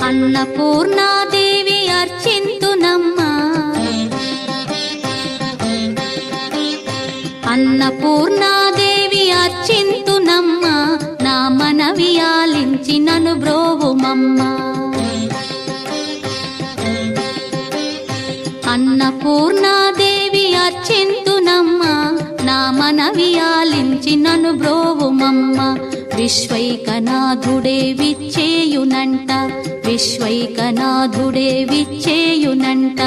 అన్నపూర్ణాదేవి అర్చింతునమ్మా, అన్నపూర్ణాదేవి అర్చింతునమ్మా, నా మనవి ఆలించి నన్ను బ్రోవుమమ్మా. అన్నపూర్ణాదేవి అర్చింతునమ్మా, నా మనవి ఆలించి నన్ను బ్రోవుమమ్మా. విశ్వైకనాథుడే విచ్చేయునంట, విశ్వైకనాథుడే విచ్చేయునంట,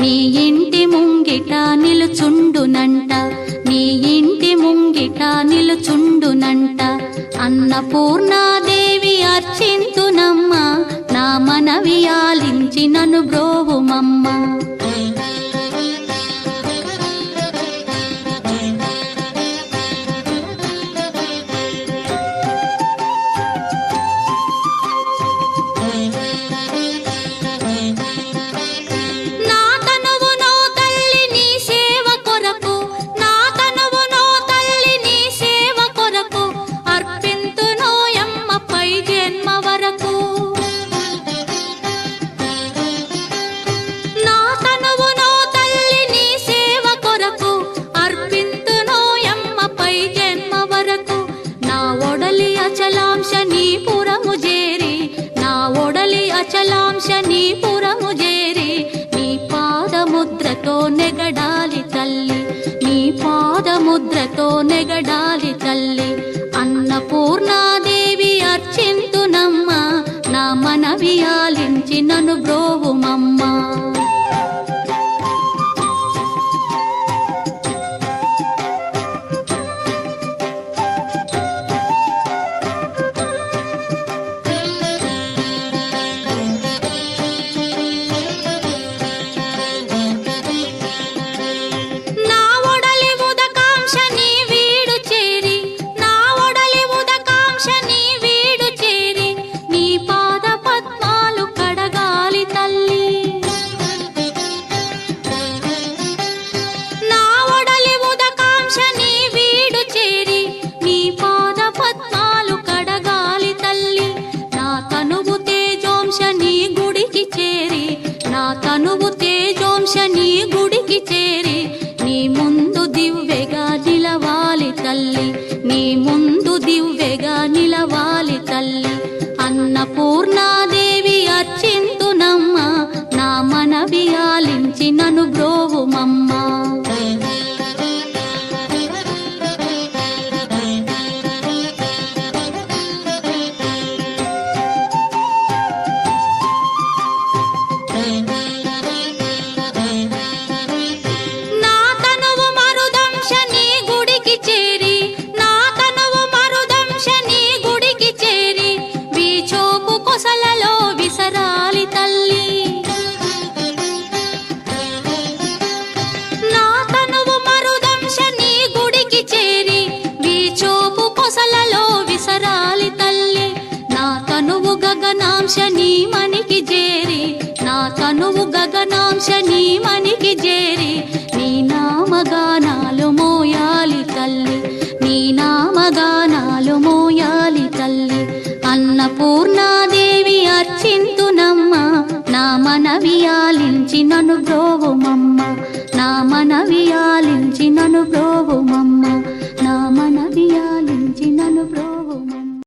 నీ ఇంటి ముంగిట నిలుచుండునంట, నీ ఇంటి ముంగిట నిలుచుండునంట. అన్నపూర్ణాదేవి అర్చింతునమ్మా, నా మనవి ఆలించి నన్ను బ్రోవుమమ్మా. అచలాంశ నీ పురము చేరి, నీ పాదముద్రతో నెగడాలి తల్లి, నీ పాదముద్రతో నెగడాలి తల్లి. అన్నపూర్ణాదేవి అర్చింతునమ్మా, నా మనవి ఆలించి నన్ను బ్రోవుమమ్మా. తనువు తేజోంశ నీ గుడికి చేరి, నీ ముందు దివ్వెగా నిలవాలి తల్లి, నీ ముందు దివ్వెగా నిలవాలి తల్లి. అన్నపూర్ణాదేవి అర్చింతునమ్మా, నా మనవి ఆలించి నన్ను బ్రోవుమమ్మా. గగనాంశ నీ మనికి చేరి, నా తనువు గగనాంశ నీ మనికి చేరి, నీ నామగానాలు మోయాలి తల్లి, నీ నామగానాలు మోయాలి తల్లి. అన్నపూర్ణాదేవి అర్చింతునమ్మా, నా మనవి ఆలించి నన్ను బ్రోవుమమ్మా, నా మనవి ఆలించి నన్ను బ్రోవుమమ్మా, నా మనవి ఆలించి నన్ను బ్రోవుమమ్మా.